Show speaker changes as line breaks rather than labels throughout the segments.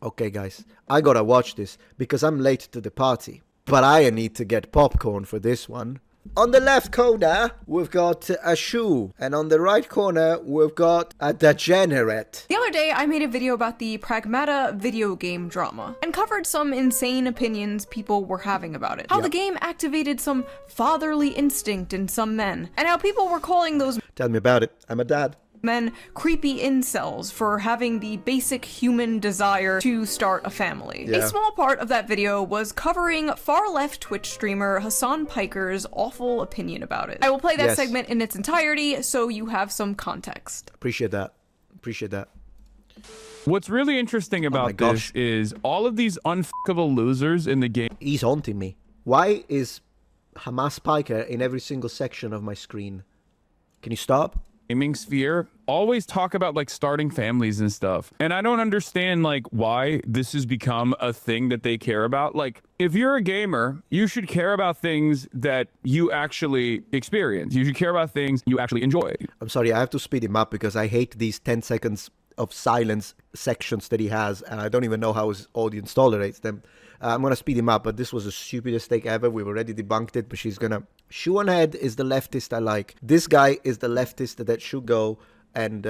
Okay, guys, I gotta watch this because I'm late to the party. But I need to get popcorn for this one. On the left corner, we've got a shoe. And on the right corner, we've got a degenerate.
The other day, I made a video about the Pragmata video game drama and covered some insane opinions people were having about it. How the game activated some fatherly instinct in some men, and how people were calling those
Tell me about it. I'm a dad.
men creepy incels for having the basic human desire to start a family. A small part of that video was covering far-left Twitch streamer Hasan Piker's awful opinion about it. I will play that segment in its entirety so you have some context.
Appreciate that. Appreciate that.
What's really interesting about this is all of these unfuckable losers in the game.
He's haunting me. Why is Hamas Piker in every single section of my screen? Can you stop?
Gaming sphere always talk about like starting families and stuff, and I don't understand like why this has become a thing that they care about. Like, if you're a gamer, you should care about things that you actually experience. You should care about things you actually enjoy.
I'm sorry, I have to speed him up because I hate these 10 seconds of silence sections that he has, and I don't even know how his audience tolerates them. I'm gonna speed him up, but this was the stupidest take ever. We've already debunked it, but she's gonna... Shoe on head is the leftist I like. This guy is the leftist that should go and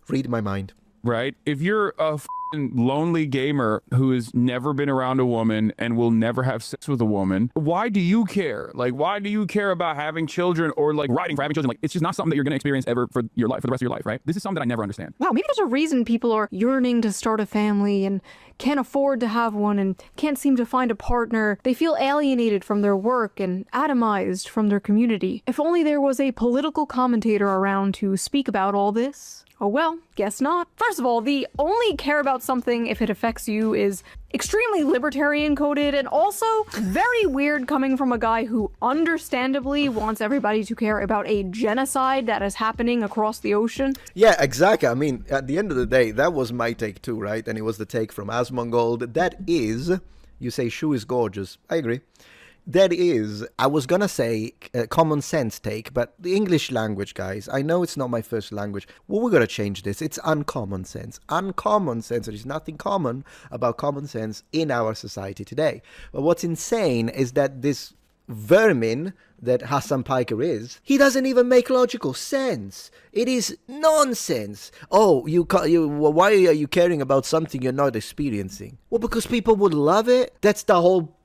read my mind.
Right? If you're a lonely gamer who has never been around a woman and will never have sex with a woman, why do you care? Like, why do you care about having children or like writing for having children? Like, it's just not something that you're going to experience ever for your life, for the rest of your life, right? This is something that I never understand.
Wow, maybe there's a reason people are yearning to start a family and can't afford to have one and can't seem to find a partner. They feel alienated from their work and atomized from their community. If only there was a political commentator around to speak about all this. Oh well, guess not. First of all, the only care about something if it affects you is extremely libertarian coded and also very weird coming from a guy who understandably wants everybody to care about a genocide that is happening across the ocean.
Yeah, exactly. I mean, at the end of the day, that was my take too, right? And it was the take from Asmongold. That is, you say Shu is gorgeous. I agree. That is, I was gonna say a common sense take, but the English language, guys, I know it's not my first language. Well, we're gonna change this. It's uncommon sense. Uncommon sense. There is nothing common about common sense in our society today. But what's insane is that this vermin that Hasan Piker is, he doesn't even make logical sense. It is nonsense. Oh, why are you caring about something you're not experiencing? Well, because people would love it. That's the whole...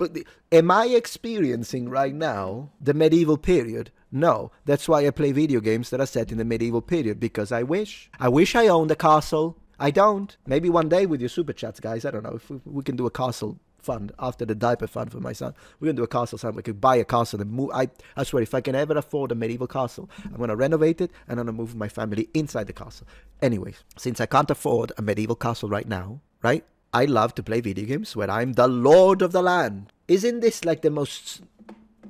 Am I experiencing right now the medieval period? No. That's why I play video games that are set in the medieval period, because I wish. I wish I owned a castle. I don't. Maybe one day with your super chats, guys. I don't know if we can do a castle fund after the diaper fund for my son. We're gonna do a castle fund. We could buy a castle and move. I swear, if I can ever afford a medieval castle, I'm gonna renovate it and I'm gonna move my family inside the castle. Anyways, since I can't afford a medieval castle right now, right? I love to play video games where I'm the lord of the land. Isn't this like the most...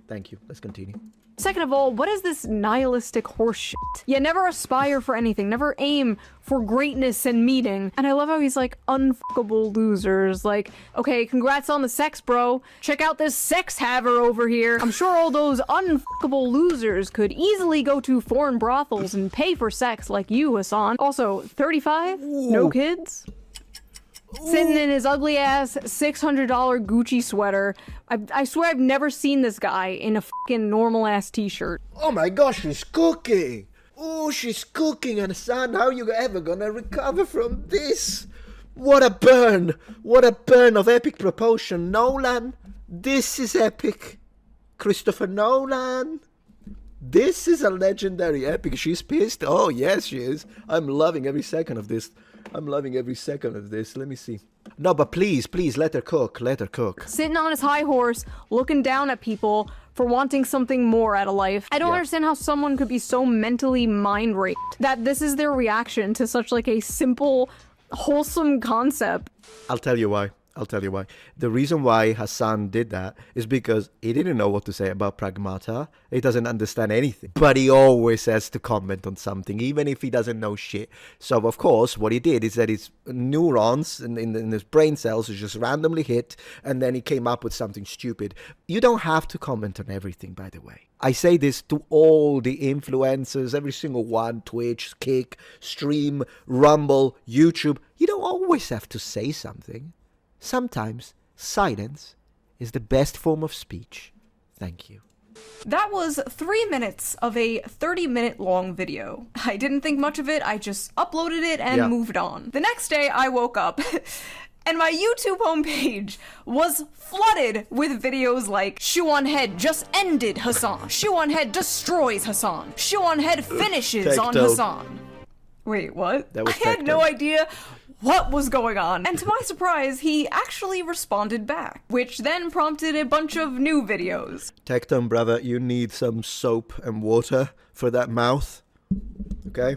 Thank you. Let's continue.
Second of all, what is this nihilistic horse shit? You never aspire for anything, never aim for greatness and meaning. And I love how he's like, unfuckable losers. Like, okay, congrats on the sex, bro. Check out this sex haver over here. I'm sure all those unfuckable losers could easily go to foreign brothels and pay for sex like you, Hasan. Also, 35? No kids? Sitting in his ugly ass $600 Gucci sweater. I swear I've never seen this guy in a fucking normal ass t-shirt.
Oh my gosh, she's cooking. Oh, she's cooking, and son, how are you ever gonna recover from this? What a burn. What a burn of epic proportion. Nolan, this is epic. Christopher Nolan. This is a legendary epic. She's pissed. Oh, yes, she is. I'm loving every second of this. I'm loving every second of this. Let me see. No, but please, let her cook. Let her cook.
Sitting on his high horse, looking down at people for wanting something more out of life. I don't understand how someone could be so mentally mind raped that this is their reaction to such like a simple, wholesome concept.
I'll tell you why. The reason why Hasan did that is because he didn't know what to say about Pragmata. He doesn't understand anything. But he always has to comment on something, even if he doesn't know shit. So, of course, what he did is that his neurons in his brain cells just randomly hit, and then he came up with something stupid. You don't have to comment on everything, by the way. I say this to all the influencers, every single one, Twitch, Kick, Stream, Rumble, YouTube. You don't always have to say something. Sometimes silence is the best form of speech. Thank you.
That was 3 minutes of a 30-minute long video. I didn't think much of it, I just uploaded it and moved on. The next day I woke up and my YouTube homepage was flooded with videos like Shoe on Head just ended Hasan, Shoe on Head destroys Hasan, Shoe on Head finishes on Hasan. Wait, what?
That was
I had no idea what was going on. And to my surprise, he actually responded back, which then prompted a bunch of new videos.
Tecton, brother, you need some soap and water for that mouth. Okay?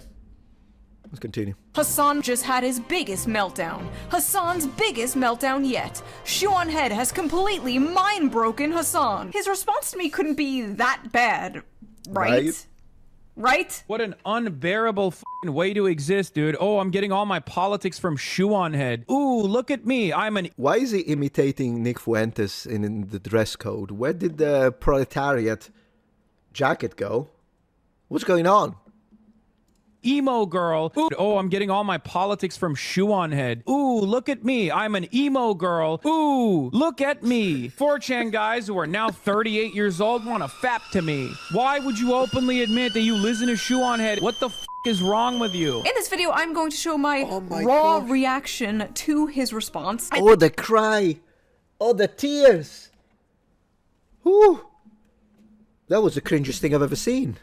Let's continue.
Hasan just had his biggest meltdown. Hasan's biggest meltdown yet. Shoe on Head has completely mind-broken Hasan. His response to me couldn't be that bad, right? Right?
What an unbearable f***ing way to exist, dude. Oh, I'm getting all my politics from Shoe on Head. Ooh, look at me. I'm an...
Why is he imitating Nick Fuentes in the dress code? Where did the proletariat jacket go? What's going on?
Emogirl. Ooh, oh, I'm getting all my politics from Shoe on Head. Ooh, look at me. I'm an emo girl. Ooh, look at me. 4chan guys who are now 38 years old want to fap to me. Why would you openly admit that you listen to Shoe on Head? What the f*** is wrong with you?
In this video, I'm going to show my raw reaction to his response.
Oh, the cry. Oh, the tears. Whew. That was the cringiest thing I've ever seen.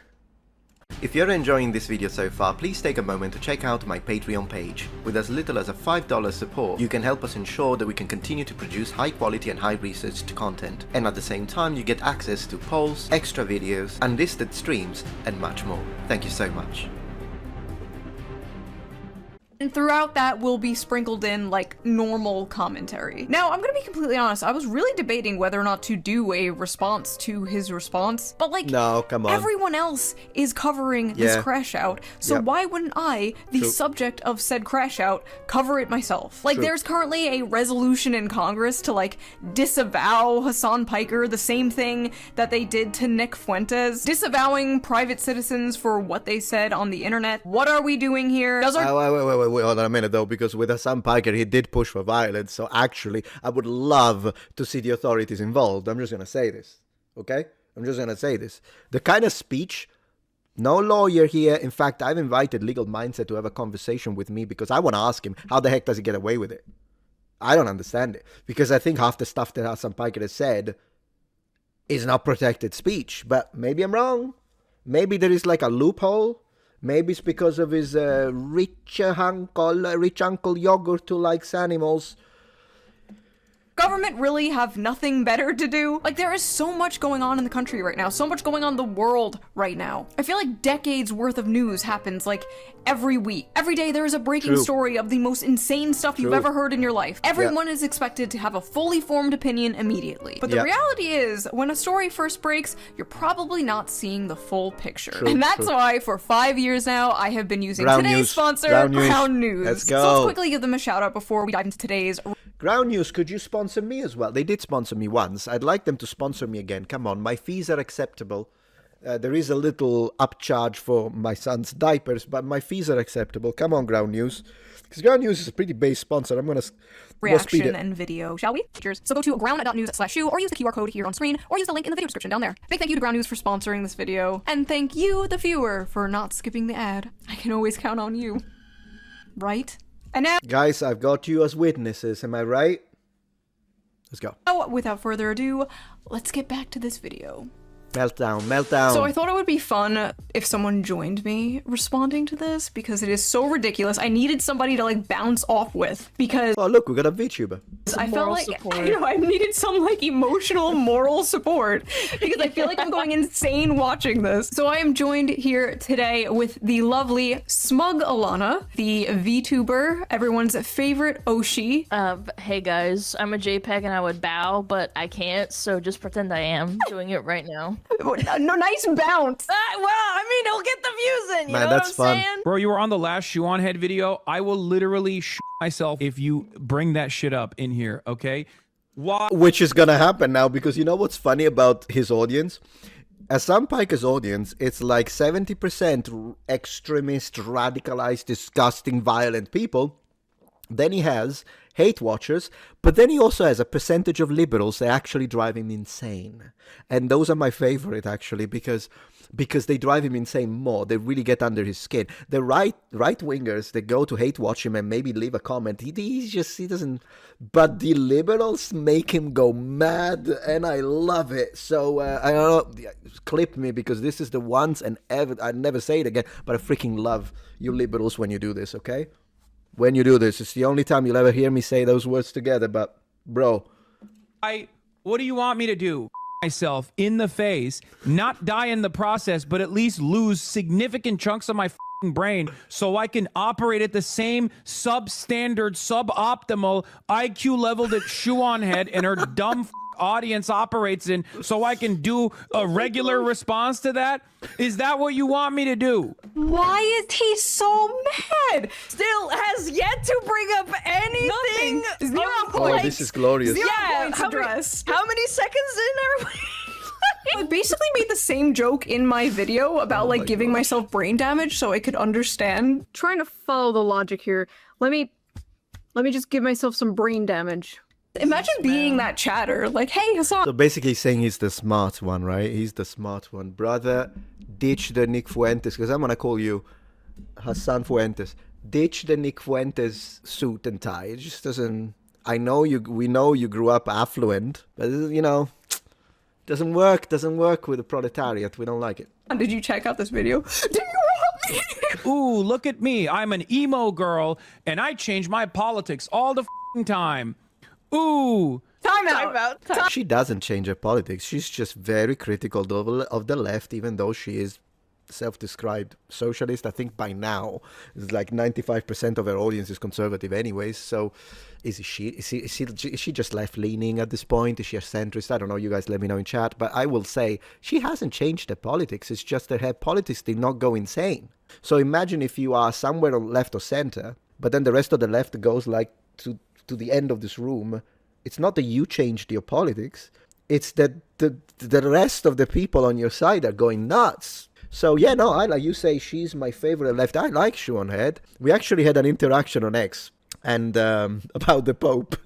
If you're enjoying this video so far, please take a moment to check out my Patreon page. With as little as a $5 support, you can help us ensure that we can continue to produce high quality and high researched content. And at the same time, you get access to polls, extra videos, unlisted streams, and much more. Thank you so much.
And throughout that will be sprinkled in, like, normal commentary. Now, I'm gonna be completely honest, I was really debating whether or not to do a response to his response, but, like,
no, come on.
Everyone else is covering this crash out, so why wouldn't I, the subject of said crash out, cover it myself? Like, there's currently a resolution in Congress to, like, disavow Hasan Piker, the same thing that they did to Nick Fuentes, disavowing private citizens for what they said on the internet. What are we doing here? Does our
Wait, hold on a minute though, because with Hasan Piker, he did push for violence, so actually, I would love to see the authorities involved. I'm just gonna say this, okay? I'm just gonna say this. The kind of speech, no lawyer here. In fact, I've invited Legal Mindset to have a conversation with me because I want to ask him, how the heck does he get away with it? I don't understand it. Because I think half the stuff that Hasan Piker has said is not protected speech, but maybe I'm wrong. Maybe there is like a loophole. Maybe it's because of his rich uncle yogurt who likes animals.
Government really have nothing better to do? Like, there is so much going on in the country right now, so much going on in the world right now. I feel like decades worth of news happens, like, every week. Every day there is a breaking story of the most insane stuff you've ever heard in your life. Everyone is expected to have a fully formed opinion immediately. But the reality is, when a story first breaks, you're probably not seeing the full picture. And that's why, for 5 years now, I have been using today's sponsor, Ground News.
Let's go.
So let's quickly give them a shout out before we dive into today's...
Ground News, could you sponsor me as well? They did sponsor me once. I'd like them to sponsor me again. Come on, my fees are acceptable. There is a little upcharge for my son's diapers, but my fees are acceptable. Come on, Ground News. Because Ground News is a pretty base sponsor. I'm going to
reaction and video, shall we? So go to ground.news/shoe or use the QR code here on screen or use the link in the video description down there. Big thank you to Ground News for sponsoring this video. And thank you, the viewer, for not skipping the ad. I can always count on you. Right? And now,
guys, I've got you as witnesses, am I right? Let's go.
Without further ado, let's get back to this video.
Meltdown.
So I thought it would be fun if someone joined me responding to this because it is so ridiculous. I needed somebody to like bounce off with because
oh look, we got a VTuber.
I felt like I needed some like emotional moral support because I feel like I'm going insane watching this. So I am joined here today with the lovely Smug Alana, the VTuber, everyone's favorite Oshi.
Hey guys, I'm a JPEG and I would bow, but I can't, so just pretend I am doing it right now.
No, nice bounce.
Well, I mean, it'll get the views in, you know
that's
what I'm
fun.
saying?
Bro, you were on the last Shoe on Head video. I will literally myself if you bring that shit up in here, okay? Why?
Which is gonna happen now because you know what's funny about his audience? Hasan Piker's audience, it's like 70% extremist, radicalized, disgusting, violent people. Then he has hate watchers, but then he also has a percentage of liberals that actually drive him insane. And those are my favorite, actually, because they drive him insane more. They really get under his skin. The right-wingers, they go to hate watch him and maybe leave a comment. He doesn't... But the liberals make him go mad, and I love it. So, I don't know, clip me, because this is the once and ever... I'd never say it again, but I freaking love you liberals when you do this, okay? When you do this, it's the only time you'll ever hear me say those words together, but, bro.
What do you want me to do? Myself in the face, not die in the process, but at least lose significant chunks of my brain so I can operate at the same substandard, suboptimal IQ level that Shuon Head and her dumb audience operates in, so I can do a regular response to that? Is that what you want me to do?
Why is he so mad?
Still has yet to bring up anything.
Nothing. 0
of,
points.
Oh, this is glorious.
0
Yeah,
points
how
addressed.
how many seconds in are we?
I basically made the same joke in my video about like giving myself brain damage so I could understand.
Trying to follow the logic here. Let me just give myself some brain damage.
Imagine being that chatter, like, hey, Hasan.
So basically saying he's the smart one, right? He's the smart one. Brother, ditch the Nick Fuentes, because I'm going to call you Hasan Fuentes. Ditch the Nick Fuentes suit and tie. It just doesn't... we know you grew up affluent, but, you know, doesn't work with the proletariat. We don't like it.
Did you check out this video? Did you help me?
Ooh, look at me. I'm an emo girl, and I change my politics all the time. Ooh.
Time out.
She doesn't change her politics. She's just very critical of the left, even though she is self-described socialist. I think by now it's like 95% of her audience is conservative anyways. So is she just left-leaning at this point? Is she a centrist? I don't know. You guys let me know in chat. But I will say she hasn't changed her politics. It's just that her politics did not go insane. So imagine if you are somewhere on left or center, but then the rest of the left goes like to the end of this room. It's not that you changed your politics. It's that the rest of the people on your side are going nuts. So yeah, no, I like you say she's my favorite left. I like Shuon Head. We actually had an interaction on X and about the Pope.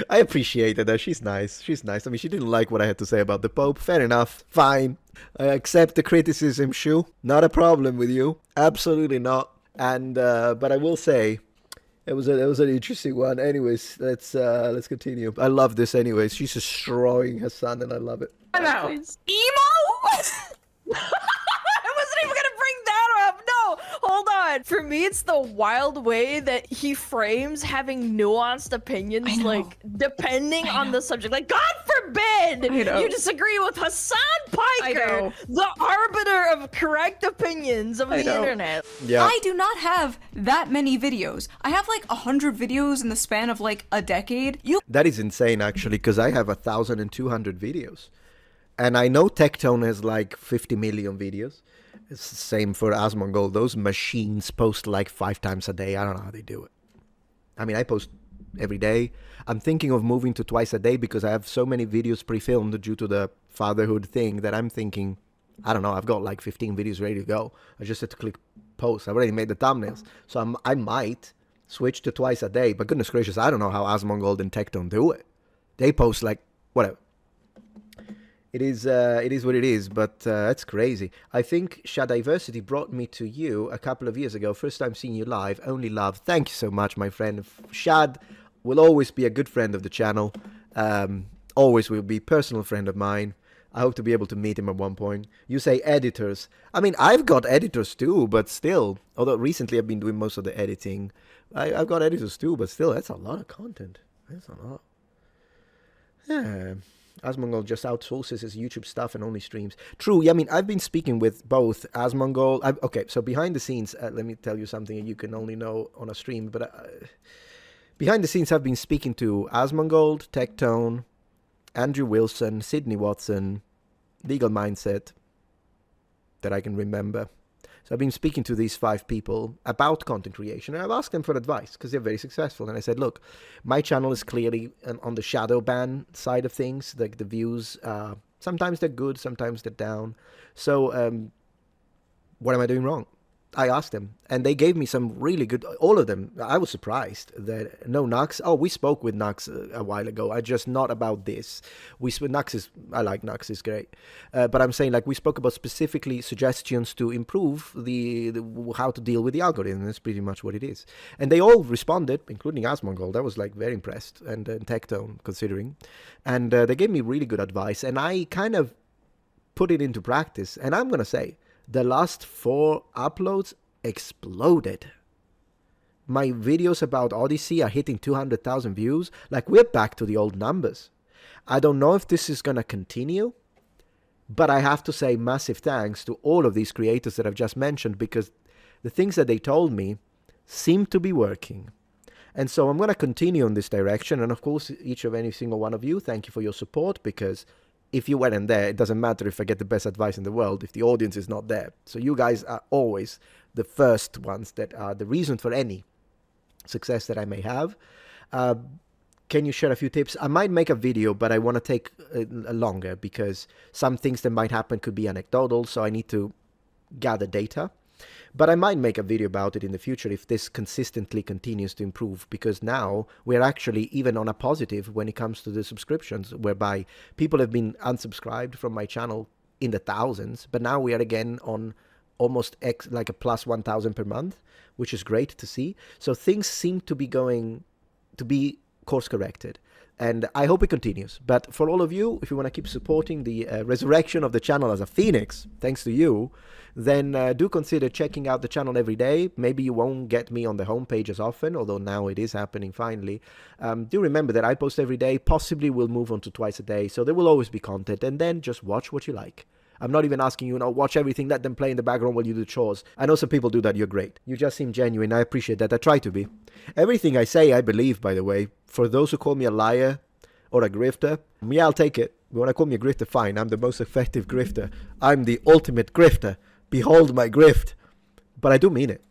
I appreciated her. She's nice. I mean, she didn't like what I had to say about the Pope. Fair enough. Fine. I accept the criticism, Shu. Not a problem with you. Absolutely not. And but I will say, it was an interesting one. Anyways, let's continue. I love this. Anyways, she's destroying Hasan, and I love it.
Time out.
Emo? I wasn't even gonna bring that up. No, hold on. For me, it's the wild way that he frames having nuanced opinions, like depending on the subject. Like, God forbid you disagree with Hasan Piker, the arbiter of correct opinions of the internet.
Yeah.
I do not have that many videos. I have like 100 videos in the span of like a decade.
That is insane, actually, because I have 1,200 videos. And I know Tectone has like 50 million videos. It's the same for Asmongold. Those machines post like 5 times a day. I don't know how they do it. I mean, I post every day. I'm thinking of moving to twice a day because I have so many videos pre-filmed due to the fatherhood thing that I'm thinking, I don't know, I've got like 15 videos ready to go. I just had to click post. I've already made the thumbnails. So I might switch to twice a day. But goodness gracious, I don't know how Asmongold and Tectone do it. They post like, whatever. It is what it is, but that's crazy. I think Shadiversity brought me to you a couple of years ago. First time seeing you live, only love. Thank you so much, my friend. Shad will always be a good friend of the channel. Always will be personal friend of mine. I hope to be able to meet him at one point. You say editors. I mean, I've got editors too, but still. Although recently I've been doing most of the editing. I've got editors too, but still, that's a lot of content. That's a lot. Yeah. Asmongold just outsources his YouTube stuff and only streams. True, yeah, I mean, I've been speaking with both Asmongold. Okay, so behind the scenes, let me tell you something you can only know on a stream. But behind the scenes, I've been speaking to Asmongold, Tectone, Andrew Wilson, Sydney Watson, Legal Mindset, that I can remember. So I've been speaking to these 5 people about content creation, and I've asked them for advice because they're very successful. And I said, look, my channel is clearly on the shadow ban side of things. Like the views Sometimes they're good, sometimes they're down. So what am I doing wrong? I asked them, and they gave me some really good, all of them. I was surprised that, no, Nux, we spoke with Nux a while ago. Just not about this. I like Nux, is great. But I'm saying, like, we spoke about specifically suggestions to improve the how to deal with the algorithm. That's pretty much what it is. And they all responded, including Asmongold. I was, like, very impressed, and Tectone, considering. And they gave me really good advice, and I kind of put it into practice. And I'm going to say, the last 4 uploads exploded. My videos about Odyssey are hitting 200,000 views. Like, we're back to the old numbers. I don't know if this is going to continue, but I have to say massive thanks to all of these creators that I've just mentioned, because the things that they told me seem to be working. And so I'm going to continue in this direction. And of course, each of any single one of you, thank you for your support, because if you weren't there, it doesn't matter if I get the best advice in the world if the audience is not there. So you guys are always the first ones that are the reason for any success that I may have. Can you share a few tips? I might make a video, but I want to take longer, because some things that might happen could be anecdotal, so I need to gather data. But I might make a video about it in the future if this consistently continues to improve, because now we're actually even on a positive when it comes to the subscriptions, whereby people have been unsubscribed from my channel in the thousands, but now we are again on almost like a plus 1,000 per month, which is great to see. So things seem to be going to be course corrected. And I hope it continues. But for all of you, if you want to keep supporting the resurrection of the channel as a phoenix, thanks to you, then do consider checking out the channel every day. Maybe you won't get me on the homepage as often, although now it is happening finally. Do remember that I post every day. Possibly we'll move on to twice a day. So there will always be content. And then just watch what you like. I'm not even asking you, watch everything, let them play in the background while you do chores. I know some people do that, you're great. You just seem genuine, I appreciate that, I try to be. Everything I say, I believe, by the way. For those who call me a liar or a grifter, yeah, I'll take it. You want to call me a grifter, fine, I'm the most effective grifter. I'm the ultimate grifter. Behold my grift. But I do mean it.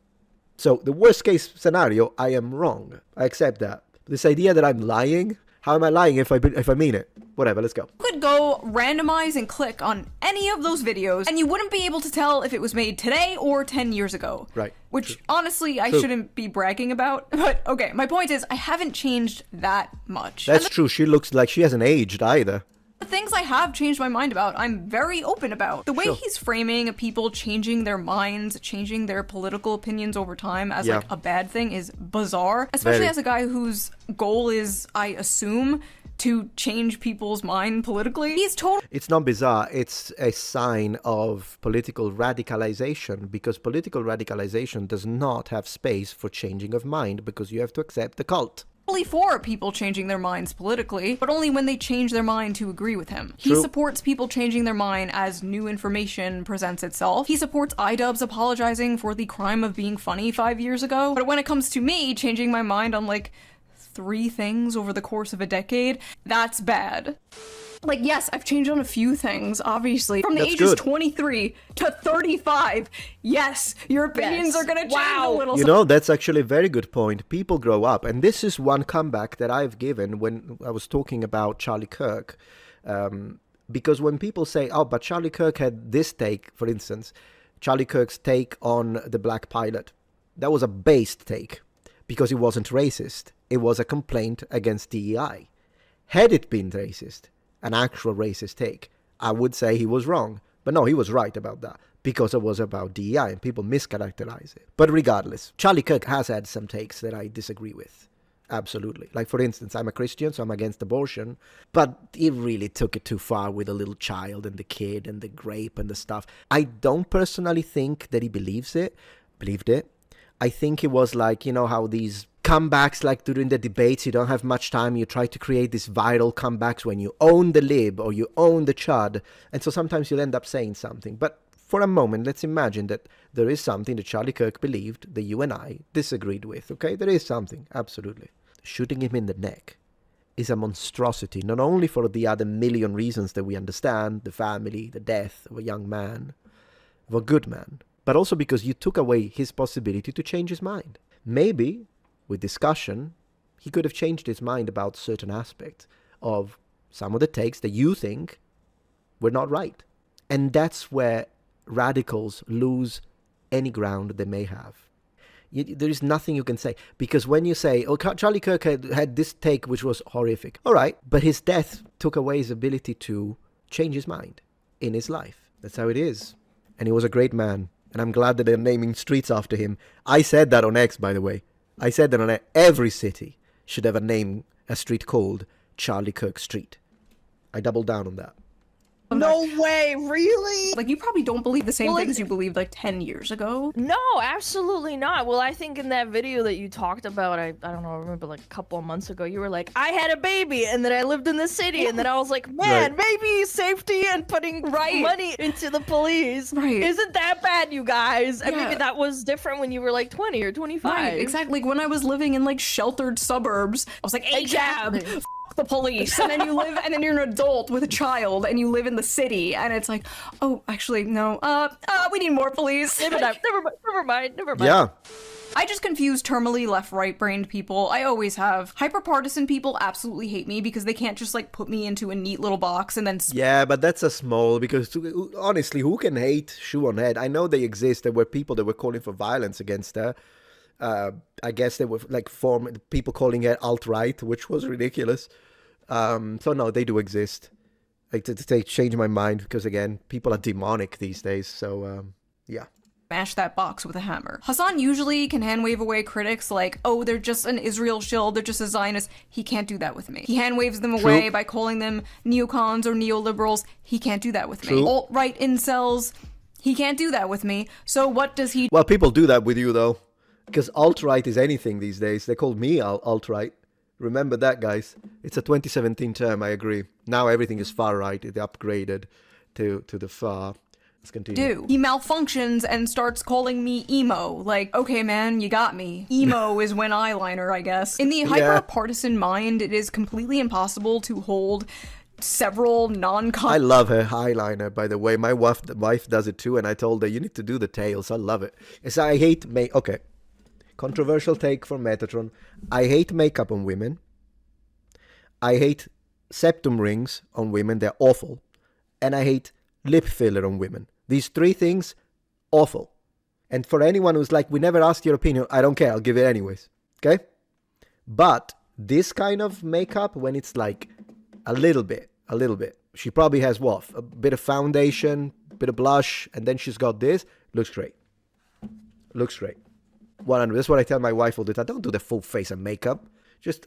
So, the worst case scenario, I am wrong. I accept that. This idea that I'm lying, how am I lying if I mean it? Whatever, let's go.
You could go randomize and click on any of those videos, and you wouldn't be able to tell if it was made today or 10 years ago.
Right.
Which, honestly, I shouldn't be bragging about. But, okay, my point is, I haven't changed that much.
That's true, she looks like she hasn't aged either.
The things I have changed my mind about, I'm very open about. The way
Sure.
he's framing people changing their minds, changing their political opinions over time as like a bad thing is bizarre. Especially
Very.
as a guy whose goal is, I assume, to change people's mind politically. He's totally
It's not bizarre, it's a sign of political radicalization, because political radicalization does not have space for changing of mind, because you have to accept the cult.
for people changing their minds politically, but only when they change their mind to agree with him. He
True.
supports people changing their mind as new information presents itself. He supports iDubbbz apologizing for the crime of being funny 5 years ago. But when it comes to me changing my mind on like 3 things over the course of a decade, that's bad. Like, yes, I've changed on a few things, obviously. From the
That's
ages
good.
23 to 35, yes, your opinions are gonna change a little.
You know, that's actually a very good point. People grow up, and this is one comeback that I've given when I was talking about Charlie Kirk. Because when people say, oh, but Charlie Kirk had this take, for instance, Charlie Kirk's take on the black pilot, that was a based take, because it wasn't racist. It was a complaint against DEI. Had it been racist, an actual racist take, I would say he was wrong. But no, he was right about that, because it was about DEI and people mischaracterize it. But regardless, Charlie Kirk has had some takes that I disagree with. Absolutely. Like, for instance, I'm a Christian, so I'm against abortion, but he really took it too far with the little child and the kid and the grape and the stuff. I don't personally think that he believed it. I think it was like, you know, how these comebacks, like during the debates, you don't have much time, you try to create these viral comebacks when you own the lib or you own the chud, and so sometimes you'll end up saying something. But for a moment, let's imagine that there is something that Charlie Kirk believed that you and I disagreed with, okay? There is something, absolutely. Shooting him in the neck is a monstrosity, not only for the other million reasons that we understand, the family, the death of a young man, of a good man, but also because you took away his possibility to change his mind. Maybe, with discussion, he could have changed his mind about certain aspects of some of the takes that you think we're not right. And that's where radicals lose any ground they may have. There is nothing you can say. Because when you say, oh, Charlie Kirk had this take which was horrific. All right, but his death took away his ability to change his mind in his life. That's how it is. And he was a great man. And I'm glad that they're naming streets after him. I said that on X, by the way. I said that on X. Every city should have a street called Charlie Kirk Street. I doubled down on that.
No way, really?
Like, you probably don't believe the same things you believed like 10 years ago.
No, absolutely not. Well, I think in that video that you talked about, I don't know, I remember like a couple of months ago, you were like, I had a baby and then I lived in the city. And then I was like, man, maybe safety and putting money into the police isn't that bad, you guys. And maybe that was different when you were like 20 or 25.
Right, exactly. Like, when I was living in like sheltered suburbs, I was like,
Exactly.
the police. And then you live, and then you're an adult with a child and you live in the city and it's like, oh, actually, no, we need more police.
Never mind.
Yeah.
I just confuse terminally left-right brained people. I always have. Hyper-partisan people absolutely hate me because they can't just like put me into a neat little box and then...
Yeah, but that's a small, because honestly, who can hate shoe on head? I know they exist. There were people that were calling for violence against her. I guess they were like people calling it alt-right, which was ridiculous. So no, they do exist. Like to change my mind, because again, people are demonic these days. So yeah.
Smash that box with a hammer. Hasan usually can hand wave away critics like, oh, they're just an Israel shill, they're just a Zionist. He can't do that with me. He hand waves them away by calling them neocons or neoliberals. He can't do that with me. Alt-right incels. He can't do that with me. So what does he...
Well, people do that with you though. Because alt-right is anything these days. They called me alt-right. Remember that, guys. It's a 2017 term, I agree. Now everything is far-right. It upgraded to the far. Let's continue.
He malfunctions and starts calling me emo. Like, okay, man, you got me. Emo is when eyeliner, I guess. In the hyper-partisan mind, it is completely impossible to hold several
I love her eyeliner, by the way. My wife does it too, and I told her, you need to do the tails. I love it. I hate okay. Controversial take from Metatron. I hate makeup on women. I hate septum rings on women. They're awful. And I hate lip filler on women. These three things, awful. And for anyone who's like, we never asked your opinion, I don't care. I'll give it anyways. Okay? But this kind of makeup, when it's like a little bit. She probably has what? A bit of foundation, a bit of blush, and then she's got this. Looks great. 100. That's what I tell my wife all the time. Don't do the full face of makeup.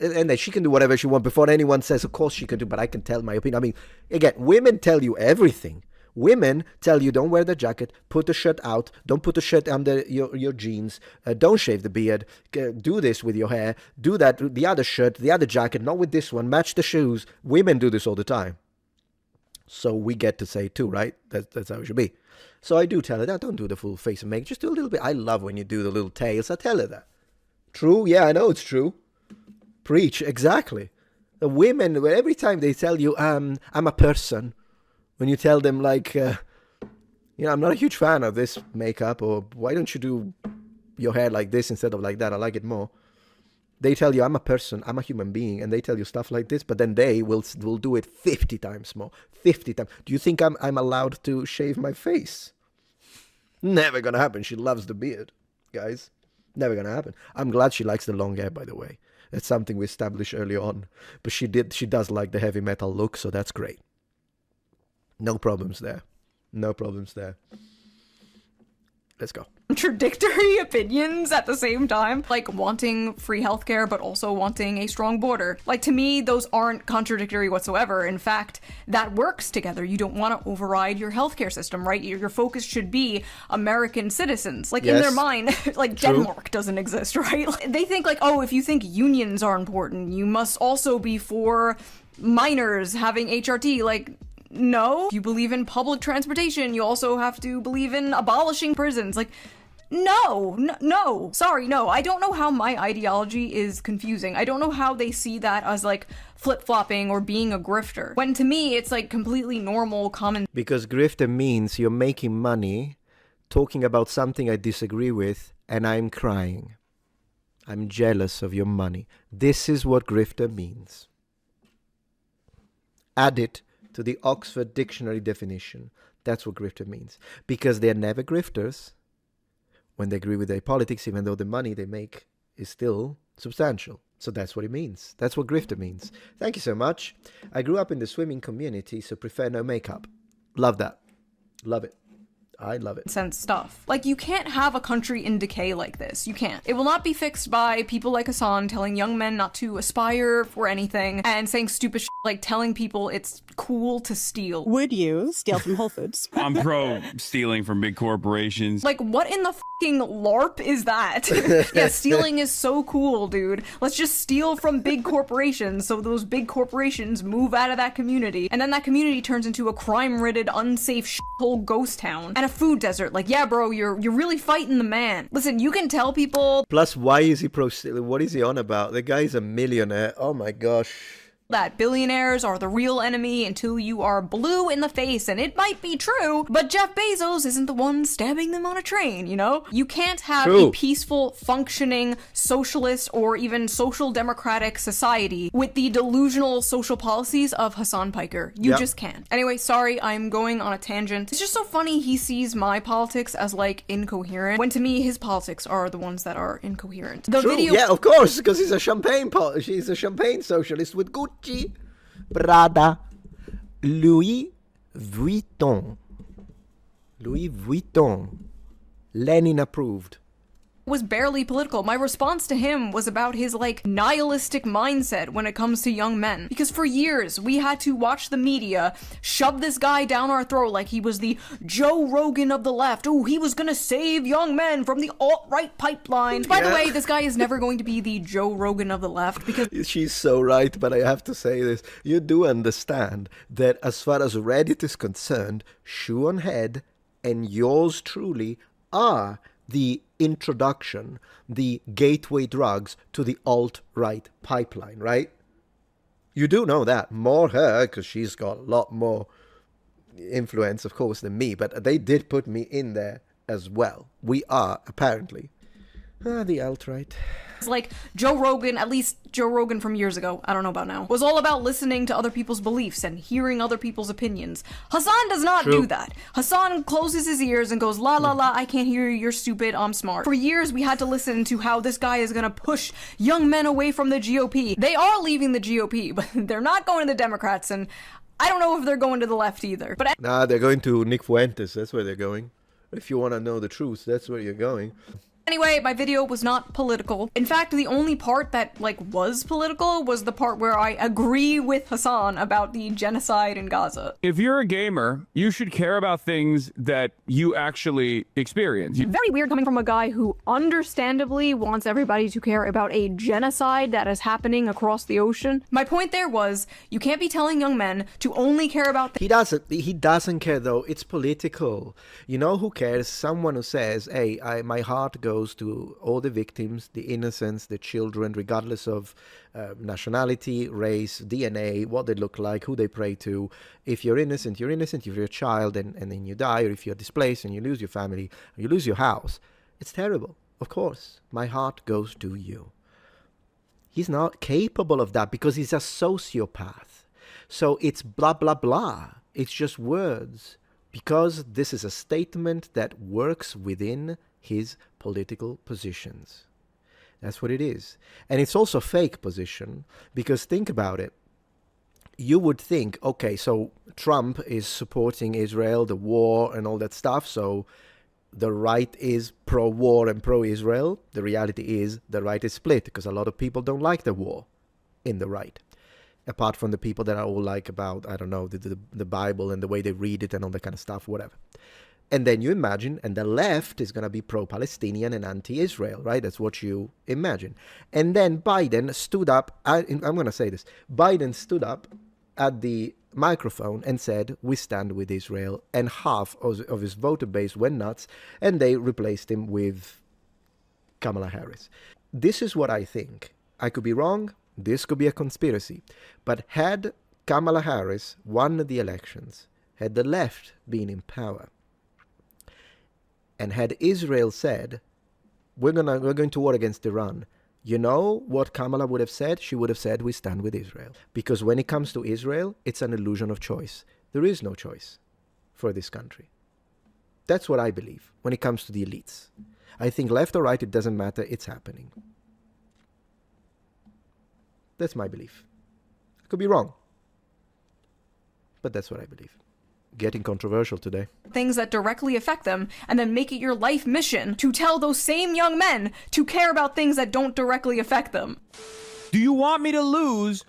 And then she can do whatever she wants before anyone says, of course she can do, but I can tell my opinion. I mean, again, women tell you everything. Women tell you don't wear the jacket, put the shirt out, don't put the shirt under your jeans, don't shave the beard, do this with your hair, do that, the other shirt, the other jacket, not with this one, match the shoes. Women do this all the time. So we get to say too, right? That's how it should be. So I do tell her that. Don't do the full face and make. Just do a little bit. I love when you do the little tails. I tell her that. True? Yeah, I know it's true. Preach. Exactly. The women, every time they tell you, I'm a person, when you tell them like, I'm not a huge fan of this makeup, or why don't you do your hair like this instead of like that? I like it more. They tell you, I'm a person, I'm a human being, and they tell you stuff like this, but then they will do it 50 times more. 50 times. Do you think I'm allowed to shave my face? Never gonna happen. She loves the beard, guys. Never gonna happen. I'm glad she likes the long hair, by the way. That's something we established early on. But she does like the heavy metal look, so that's great. No problems there. Let's go.
Contradictory opinions at the same time. Like wanting free healthcare, but also wanting a strong border. Like, to me, those aren't contradictory whatsoever. In fact, that works together. You don't want to override your healthcare system, right? Your focus should be American citizens. Like, in their mind, like, True. Denmark doesn't exist, right? They think like, oh, if you think unions are important, you must also be for minors having HRT. Like, no. If you believe in public transportation, you also have to believe in abolishing prisons. Like, no. Sorry, no. I don't know how my ideology is confusing. I don't know how they see that as, like, flip-flopping or being a grifter. When to me, it's, like, completely normal, common...
Because grifter means you're making money, talking about something I disagree with, and I'm crying. I'm jealous of your money. This is what grifter means. Add it to the Oxford Dictionary definition. That's what grifter means. Because they're never grifters when they agree with their politics, even though the money they make is still substantial. So that's what it means. That's what grifter means. Thank you so much. I grew up in the swimming community, so prefer no makeup. Love that. Love it. I love it.
Sense stuff. Like, you can't have a country in decay like this. You can't. It will not be fixed by people like Hasan telling young men not to aspire for anything and saying stupid shit like telling people it's cool to steal.
Would you steal from Whole Foods?
I'm pro stealing from big corporations.
Like, what in the fucking LARP is that? Yeah, stealing is so cool, dude. Let's just steal from big corporations so those big corporations move out of that community, and then that community turns into a crime-ridden, unsafe shithole ghost town and a food desert. Like, yeah, bro, you're really fighting the man. Listen, you can tell people.
Plus, why is he pro-stealing? What is he on about? The guy's a millionaire. Oh my gosh.
That billionaires are the real enemy until you are blue in the face, and it might be true, but Jeff Bezos isn't the one stabbing them on a train, you know? You can't have a peaceful, functioning, socialist, or even social democratic society with the delusional social policies of Hasan Piker. You just can't. Anyway, sorry, I'm going on a tangent. It's just so funny he sees my politics as, like, incoherent, when to me, his politics are the ones that are incoherent. The video.
Yeah, of course, because he's a she's a champagne socialist with Gucci, Prada, Louis Vuitton. Louis Vuitton. Lenin approved.
Was barely political. My response to him was about his, like, nihilistic mindset when it comes to young men. Because for years, we had to watch the media shove this guy down our throat like he was the Joe Rogan of the left. Oh, he was gonna save young men from the alt-right pipeline. By the way, this guy is never going to be the Joe Rogan of the left because...
She's so right, but I have to say this. You do understand that as far as Reddit is concerned, Shoe on Head and yours truly are the introduction, the gateway drugs to the alt-right pipeline, right? You do know that. More her, because she's got a lot more influence, of course, than me, but they did put me in there as well. We are, apparently, the alt-right.
Like Joe Rogan, at least Joe Rogan from years ago, I don't know about now, was all about listening to other people's beliefs and hearing other people's opinions. Hasan does not do that. Hasan closes his ears and goes, la la la, I can't hear you, you're stupid, I'm smart. For years, we had to listen to how this guy is gonna push young men away from the GOP. They are leaving the GOP, but they're not going to the Democrats, and I don't know if they're going to the left either. But
nah, they're going to Nick Fuentes, that's where they're going. If you want to know the truth, that's where you're going.
anyway, my video was not political. In fact, the only part that, like, was political was the part where I agree with Hasan about the genocide in Gaza.
If you're a gamer, you should care about things that you actually experience.
Very weird coming from a guy who understandably wants everybody to care about a genocide that is happening across the ocean.
My point there was, you can't be telling young men to only care about...
He doesn't care, though. It's political. You know who cares? Someone who says, hey, my heart goes to all the victims, the innocents, the children, regardless of nationality, race, DNA, what they look like, who they pray to. If you're innocent, you're innocent. If you're a child and then you die, or if you're displaced and you lose your family, or you lose your house, it's terrible. Of course, my heart goes to you. He's not capable of that because he's a sociopath. So it's blah, blah, blah. It's just words. Because this is a statement that works within his political positions. That's what it is. And it's also a fake position, because think about it. You would think, okay, so Trump is supporting Israel, the war and all that stuff, so the right is pro-war and pro-Israel. The reality is the right is split, because a lot of people don't like the war in the right. Apart from the people that are all like about, I don't know, the Bible and the way they read it and all that kind of stuff, whatever. And then you imagine, and the left is going to be pro-Palestinian and anti-Israel, right? That's what you imagine. And then Biden stood up, I'm going to say this, Biden stood up at the microphone and said, we stand with Israel, and half of his voter base went nuts, and they replaced him with Kamala Harris. This is what I think. I could be wrong. This could be a conspiracy. But had Kamala Harris won the elections, had the left been in power, and had Israel said, we're going to war against Iran, You know what Kamala would have said? She would have said, we stand with Israel. Because when it comes to Israel, it's an illusion of choice. There is no choice for this country. That's what I believe when it comes to the elites. I think left or right, it doesn't matter. It's happening. That's my belief. I could be wrong. But that's what I believe. Getting controversial today.
Things that directly affect them, and then make it your life mission to tell those same young men to care about things that don't directly affect them.
Do you want me to lose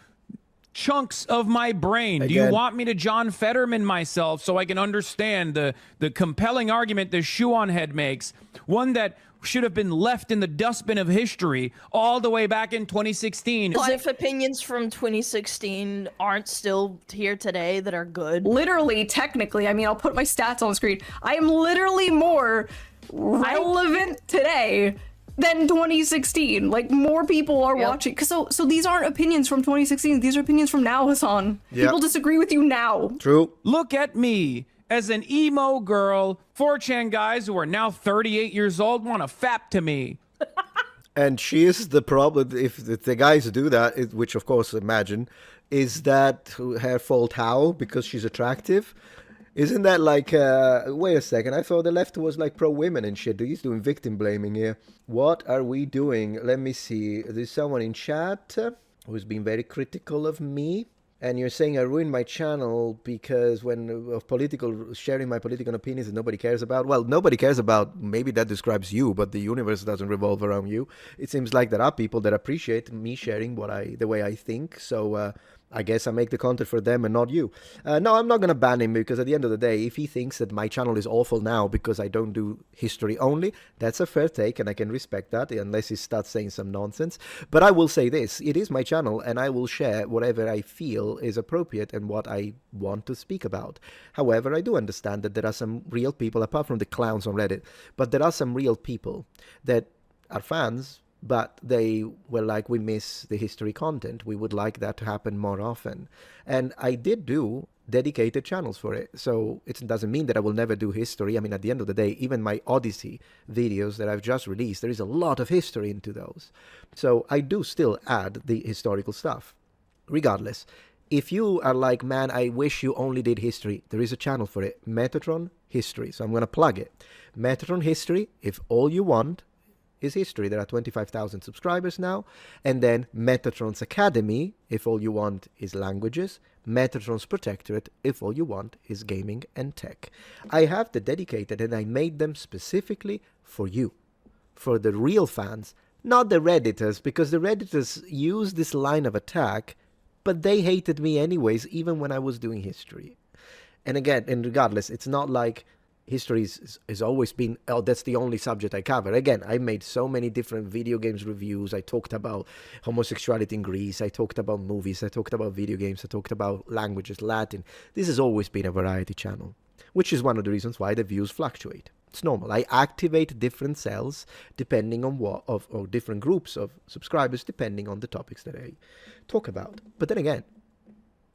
chunks of my brain?
Again.
Do you want me to John Fetterman myself so I can understand the compelling argument the Shuon head makes? One that should have been left in the dustbin of history all the way back in 2016.
As if opinions from 2016 aren't still here today that are good.
Literally, technically, I mean, I'll put my stats on the screen. I am literally more relevant today than 2016. Like, more people are watching. So these aren't opinions from 2016. These are opinions from now, Hasan.
Yep.
People disagree with you now.
True.
Look at me as an emo girl. 4chan guys who are now 38 years old want to fap to me.
And she is the problem. If the guys do that, which of course imagine, is that her fault how? Because she's attractive? Isn't that like, wait a second, I thought the left was like pro-women and shit. He's doing victim blaming here. What are we doing? Let me see. There's someone in chat who's been very critical of me. And you're saying I ruined my channel because sharing my political opinions that nobody cares about. Well, nobody cares about, maybe that describes you, but the universe doesn't revolve around you. It seems like there are people that appreciate me sharing the way I think. So I guess I make the content for them and not you. No, I'm not going to ban him because at the end of the day, if he thinks that my channel is awful now because I don't do history only, that's a fair take and I can respect that unless he starts saying some nonsense. But I will say this, it is my channel and I will share whatever I feel is appropriate and what I want to speak about. However, I do understand that there are some real people, apart from the clowns on Reddit, but there are some real people that are fans, but they were like, we miss the history content. We would like that to happen more often. And I did do dedicated channels for it. So it doesn't mean that I will never do history. I mean, at the end of the day, even my Odyssey videos that I've just released, there is a lot of history into those. So I do still add the historical stuff. Regardless, if you are like, man, I wish you only did history, there is a channel for it, Metatron History. So I'm going to plug it. Metatron History, if all you want is history. There are 25,000 subscribers now. And then Metatron's Academy, if all you want is languages. Metatron's Protectorate, if all you want is gaming and tech. I have the dedicated and I made them specifically for you, for the real fans, not the Redditors, because the Redditors use this line of attack, but they hated me anyways, even when I was doing history. And again, and regardless, it's not like history has always been, oh, that's the only subject I cover. Again, I made so many different video games reviews. I talked about homosexuality in Greece. I talked about movies. I talked about video games. I talked about languages, Latin. This has always been a variety channel, which is one of the reasons why the views fluctuate. It's normal. I activate different cells depending on or different groups of subscribers depending on the topics that I talk about. But then again,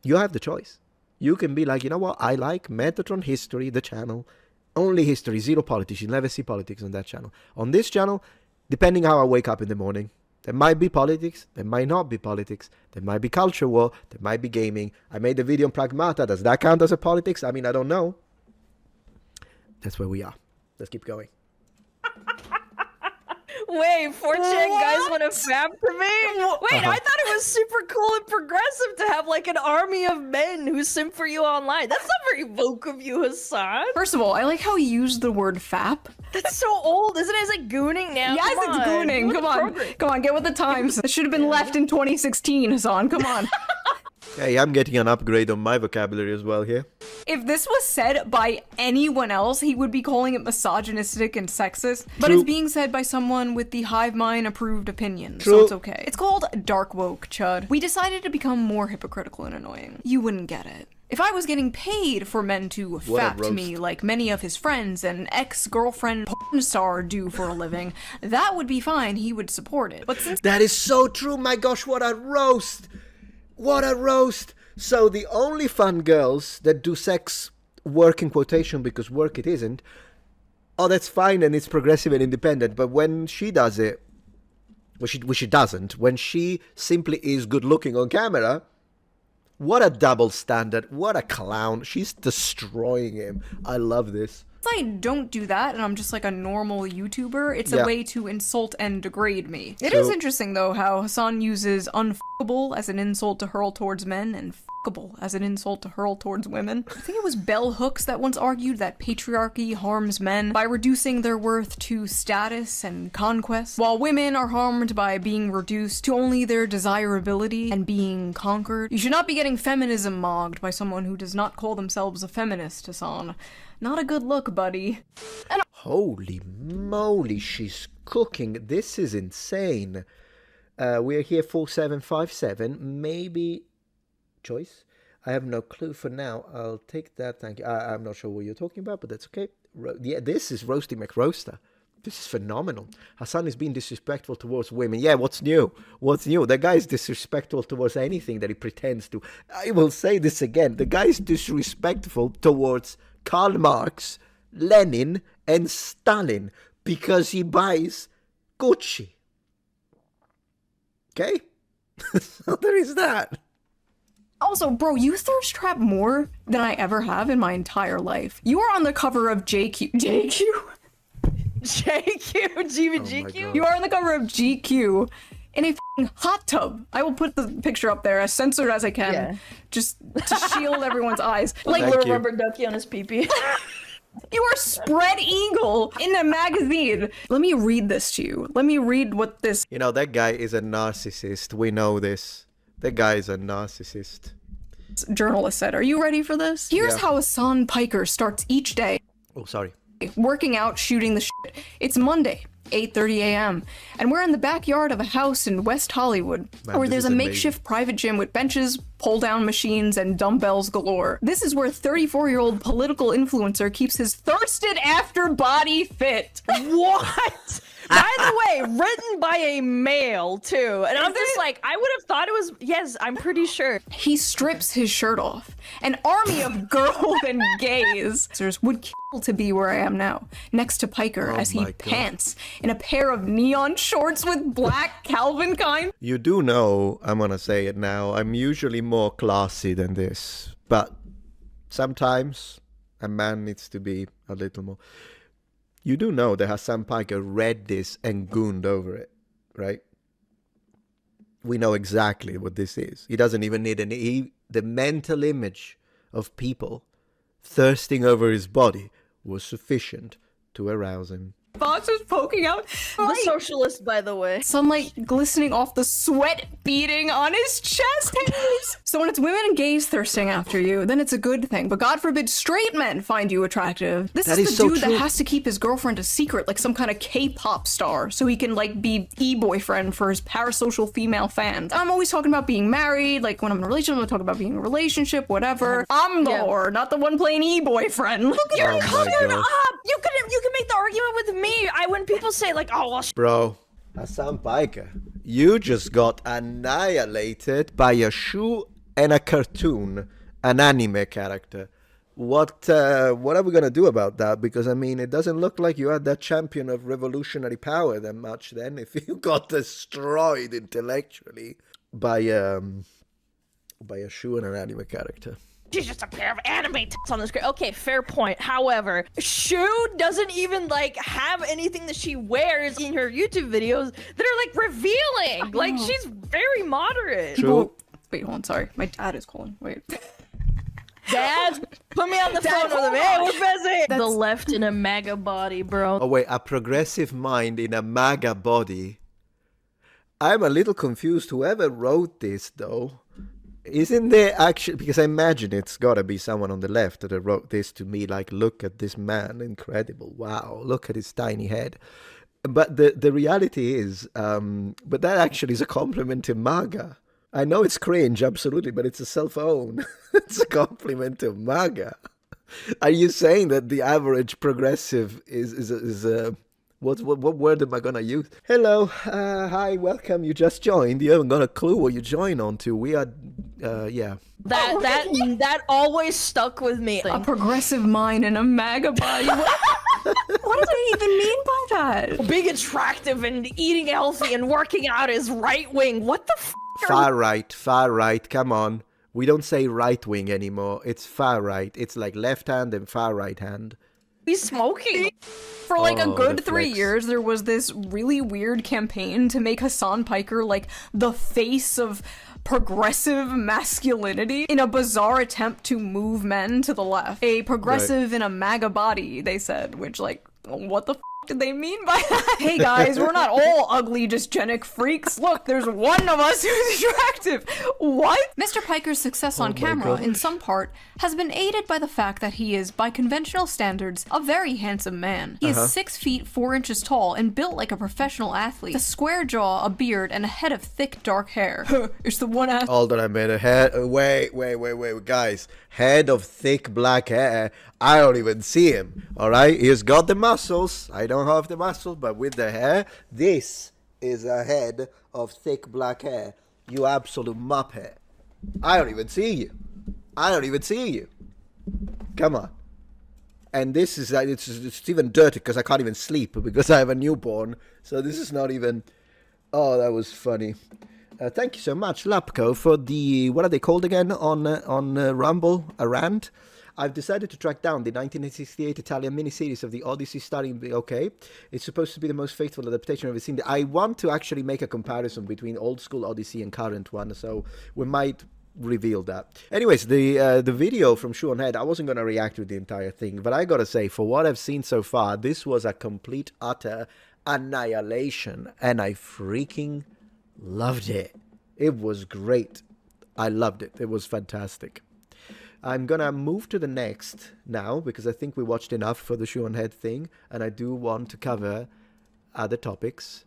you have the choice. You can be like, you know what? I like Metatron History, the channel. Only history, zero politics. You'll never see politics on that channel. On this channel, depending how I wake up in the morning, there might be politics, there might not be politics, there might be culture war, there might be gaming. I made a video on Pragmata. Does that count as a politics? I mean, I don't know. That's where we are. Let's keep going.
Wait, 4chan guys want to fap to me? Wait, I thought it was super cool and progressive to have like an army of men who simp for you online. That's not very woke of you, Hasan.
First of all, I like how he used the word fap.
That's so old, isn't it? It's like gooning now.
Yes,
Come
it's
on.
gooning. Come on, get with the times. It should have been left in 2016, Hasan. Come on.
Hey, I'm getting an upgrade on my vocabulary as well here.
If this was said by anyone else, he would be calling it misogynistic and sexist. But
True.
it's being said by someone with the hive mind approved opinion,
True.
so it's okay. It's called dark woke, Chud. We decided to become more hypocritical and annoying. You wouldn't get it. If I was getting paid for men to
What a
fap to
roast.
me like many of his friends and ex-girlfriend porn star do for a living, that would be fine, he would support it. But since
That is so true. My gosh, what a roast. What a roast. So the only fun girls that do sex work in quotation because work it isn't, oh, that's fine and it's progressive and independent. But when she does it, which she doesn't. When she simply is good looking on camera, what a double standard. What a clown. She's destroying him. I love this.
If I don't do that and I'm just like a normal YouTuber, it's a way to insult and degrade me. It is interesting though how Hasan uses unfuckable as an insult to hurl towards men and fuckable as an insult to hurl towards women. I think it was Bell Hooks that once argued that patriarchy harms men by reducing their worth to status and conquest, while women are harmed by being reduced to only their desirability and being conquered. You should not be getting feminism mogged by someone who does not call themselves a feminist, Hasan. Not a good look, buddy. And
holy moly, she's cooking. This is insane. We're here 4757. Maybe choice? I have no clue for now. I'll take that. Thank you. I'm not sure what you're talking about, but that's okay. Yeah, this is Roasty McRoaster. This is phenomenal. Hasan is being disrespectful towards women. Yeah, what's new? What's new? The guy is disrespectful towards anything that he pretends to. I will say this again. The guy is disrespectful towards Karl Marx, Lenin, and Stalin because he buys Gucci. Okay? So there is that.
Also, bro, you thirst trap more than I ever have in my entire life. You are on the cover of JQ. GQ? You are on the cover of GQ in a f***ing hot tub. I will put the picture up there as censored as I can, just to shield everyone's eyes.
Like little rubber ducky on his pee-pee.
You are spread eagle in a magazine. Let me read this to you. Let me read what this...
You know, that guy is a narcissist. We know this. That guy is a narcissist.
Journalist said, are you ready for this? Here's how Hasan Piker starts each day.
Oh, sorry.
Working out, shooting the shit. It's Monday, 8:30 a.m. and we're in the backyard of a house in West Hollywood, where there's a makeshift private gym with benches, pull-down machines, and dumbbells galore. This is where 34-year-old political influencer keeps his thirsted after body fit.
What? By the way, written by a male, too. And I'm just like, I would have thought it was, yes, I'm pretty sure.
He strips his shirt off. An army of girls and gays would kill to be where I am now, next to Piker as he pants in a pair of neon shorts with black Calvin Klein.
You do know, I'm gonna say it now, I'm usually more classy than this, but sometimes a man needs to be a little more... You do know that Hasan Piker read this and gooned over it, right? We know exactly what this is. He doesn't even need the mental image of people thirsting over his body was sufficient to arouse him.
Fox was poking out.
The socialist, by the way.
Sunlight glistening off the sweat beading on his chest hairs. So when it's women and gays thirsting after you, then it's a good thing. But God forbid straight men find you attractive. This is the dude that has to keep his girlfriend a secret, like some kind of K-pop star, so he can like be e-boyfriend for his parasocial female fans. I'm always talking about being married, like when I'm in a relationship, I'm talking about being in a relationship, whatever. I'm the whore, not the one playing e-boyfriend. Look,
you're covered up. You can make the argument with me. When people say like, oh, well,
bro, Hasan Piker, you just got annihilated by a shoe and a cartoon, an anime character. What are we gonna do about that? Because I mean, it doesn't look like you had that champion of revolutionary power that much. Then, if you got destroyed intellectually by a shoe and an anime character.
She's just a pair of anime tits on the screen. Okay, fair point. However, Shu doesn't even like have anything that she wears in her YouTube videos that are like revealing. Like she's very moderate.
True.
Wait, hold on. Sorry, my dad is calling. Wait.
Dad, put me on the phone with him. Hey, we're busy. The left in a MAGA body, bro.
Oh wait, a progressive mind in a MAGA body. I'm a little confused. Whoever wrote this, though. Isn't there actually, because I imagine it's gotta be someone on the left that wrote this to me, like, look at this man, incredible, wow, look at his tiny head. But the reality is, but that actually is a compliment to MAGA. I know it's cringe, absolutely, but it's a self-own. It's a compliment to MAGA. Are you saying that the average progressive is what word am I gonna use? Hello, hi, welcome. You just joined. You haven't got a clue what you join onto. We are, yeah.
That always stuck with me.
A progressive mind and a MAGA body.
What do they even mean by that?
Being attractive and eating healthy and working out is right wing. What the f?
Far right, come on. We don't say right wing anymore. It's far right. It's like left hand and far right hand.
He's smoking.
For like a
Oh,
good
the
3
flex.
years, there was this really weird campaign to make Hasan Piker like the face of progressive masculinity in a bizarre attempt to move men to the left. A progressive in a MAGA body, they said, which like, what the f did they mean by that? Hey guys, we're not all ugly dysgenic freaks. Look, there's one of us who's attractive. What? Mr. Piker's success on camera, in some part, has been aided by the fact that he is, by conventional standards, a very handsome man. He is 6 feet 4 inches tall and built like a professional athlete. A square jaw, a beard, and a head of thick dark hair. It's the one ass.
Hold on a minute. Head, wait, guys. Head of thick black hair. I don't even see him. All right, he's got the muscles. I don't have the muscles, but with the hair, this is a head of thick black hair. You absolute muppet. I don't even see you. Come on. And this is it's even dirty because I can't even sleep because I have a newborn. So this is not even. Oh, that was funny. Thank you so much, Lapco, for the, what are they called again on Rumble? A rant? I've decided to track down the 1968 Italian miniseries of the Odyssey starring, okay, it's supposed to be the most faithful adaptation I've ever seen. I want to actually make a comparison between old school Odyssey and current one, so we might reveal that. Anyways, the video from Shoe on Head, I wasn't going to react to the entire thing, but I gotta say, for what I've seen so far, this was a complete, utter annihilation, and I freaking loved it. It was great. I loved it. It was fantastic. I'm gonna move to the next now because I think we watched enough for the Shoe on Head thing, and I do want to cover other topics.